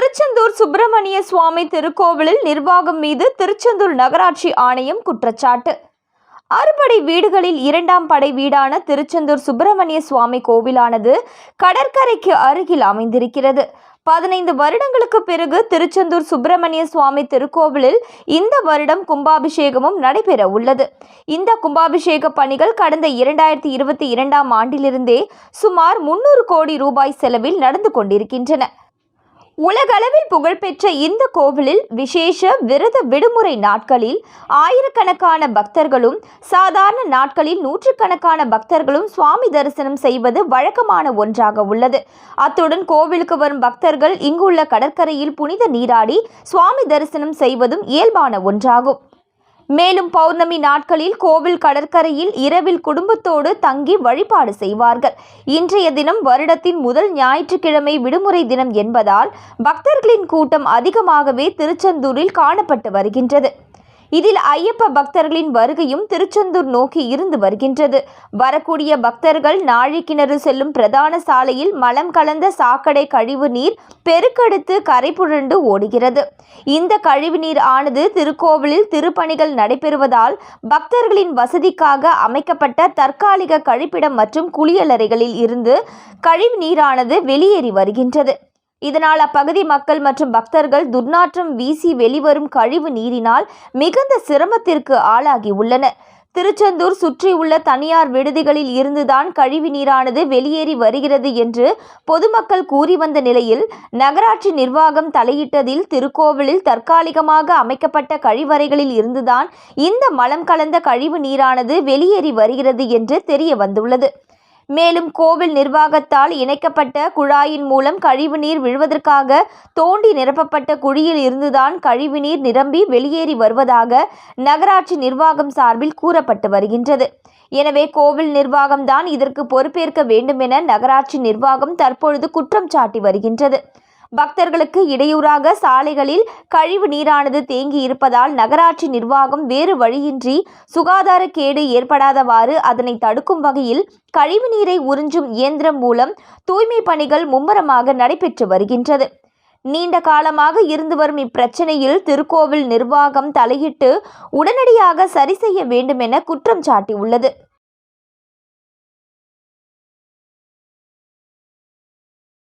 திருச்செந்தூர் சுப்பிரமணிய சுவாமி திருக்கோவிலில் நிர்வாகம் மீது திருச்செந்தூர் நகராட்சி ஆணையம் குற்றச்சாட்டு. அறுபடை வீடுகளில் இரண்டாம் படை வீடான திருச்செந்தூர் சுப்பிரமணிய சுவாமி கோவிலானது கடற்கரைக்கு அருகில் அமைந்திருக்கிறது. 15 வருடங்களுக்கு பிறகு திருச்செந்தூர் சுப்பிரமணிய சுவாமி திருக்கோவிலில் இந்த வருடம் கும்பாபிஷேகமும் நடைபெற உள்ளது. இந்த கும்பாபிஷேக பணிகள் கடந்த 2022ஆம் ஆண்டிலிருந்தே சுமார் 300 கோடி ரூபாய் செலவில் நடந்து கொண்டிருக்கின்றன. உலகளவில் புகழ்பெற்ற இந்த கோவிலில் விசேஷ விரத விடுமுறை நாட்களில் ஆயிரக்கணக்கான பக்தர்களும், சாதாரண நாட்களில் நூற்றுக்கணக்கான பக்தர்களும் சுவாமி தரிசனம் செய்வது வழக்கமான ஒன்றாக உள்ளது. அத்துடன் கோவிலுக்கு வரும் பக்தர்கள் இங்குள்ள கடற்கரையில் புனித நீராடி சுவாமி தரிசனம் செய்வதும் இயல்பான ஒன்றாகும். மேலும் பௌர்ணமி நாட்களில் கோவில் கடற்கரையில் இரவில் குடும்பத்தோடு தங்கி வழிபாடு செய்வார்கள். இன்றைய தினம் வருடத்தின் முதல் ஞாயிற்றுக்கிழமை விடுமுறை தினம் என்பதால் பக்தர்களின் கூட்டம் அதிகமாகவே திருச்செந்தூரில் காணப்பட்டு வருகின்றது. இதில் ஐயப்ப பக்தர்களின் வருகையும் திருச்செந்தூர் நோக்கி இருந்து வருகின்றது. வரக்கூடிய பக்தர்கள் நாழிக்கிணறு செல்லும் பிரதான சாலையில் மலம் கலந்த சாக்கடை கழிவு நீர் பெருக்கெடுத்து கரை புரண்டு ஓடுகிறது. இந்த கழிவு நீர் ஆனது திருக்கோவிலில் திருப்பணிகள் நடைபெறுவதால் பக்தர்களின் வசதிக்காக அமைக்கப்பட்ட தற்காலிக கழிப்பிடம் மற்றும் குளியலறைகளில் இருந்து கழிவு நீரானது வெளியேறி வருகின்றது. இதனால் அப்பகுதி மக்கள் மற்றும் பக்தர்கள் துர்நாற்றம் வீசி வெளிவரும் கழிவு நீரினால் மிகுந்த சிரமத்திற்கு ஆளாகி உள்ளனர். திருச்செந்தூர் சுற்றியுள்ள தனியார் விடுதிகளில் இருந்துதான் கழிவு நீரானது வெளியேறி வருகிறது என்று பொதுமக்கள் கூறி வந்த நிலையில் நகராட்சி நிர்வாகம் தலையிட்டதில் திருக்கோவிலில் தற்காலிகமாக அமைக்கப்பட்ட கழிவறைகளில் இருந்துதான் இந்த மலம் கலந்த கழிவு நீரானது வெளியேறி வருகிறது என்று தெரிய வந்துள்ளது. மேலும் கோவில் நிர்வாகத்தால் இணைக்கப்பட்ட குழாயின் மூலம் கழிவுநீர் விழுவதற்காக தோண்டி நிரப்பப்பட்ட குழியில் இருந்துதான் கழிவுநீர் நிரம்பி வெளியேறி வருவதாக நகராட்சி நிர்வாகம் சார்பில் கூறப்பட்டு வருகின்றது. எனவே கோவில் நிர்வாகம்தான் இதற்கு பொறுப்பேற்க வேண்டும் என நகராட்சி நிர்வாகம் தற்பொழுது குற்றம் சாட்டி வருகின்றது. பக்தர்களுக்கு இடையூறாக சாலைகளில் கழிவு நீரானது தேங்கி இருப்பதால் நகராட்சி நிர்வாகம் வேறு வழியின்றி சுகாதார கேடு ஏற்படாதவாறு அதனை தடுக்கும் வகையில் கழிவு நீரை உறிஞ்சும் இயந்திரம் மூலம் தூய்மை பணிகள் மும்முரமாக நடைபெற்று வருகின்றது. நீண்ட காலமாக இருந்து வரும் இப்பிரச்சனையில் திருக்கோவில் நிர்வாகம் தலையிட்டு உடனடியாக சரி செய்ய வேண்டும் என குற்றம் சாட்டியுள்ளது.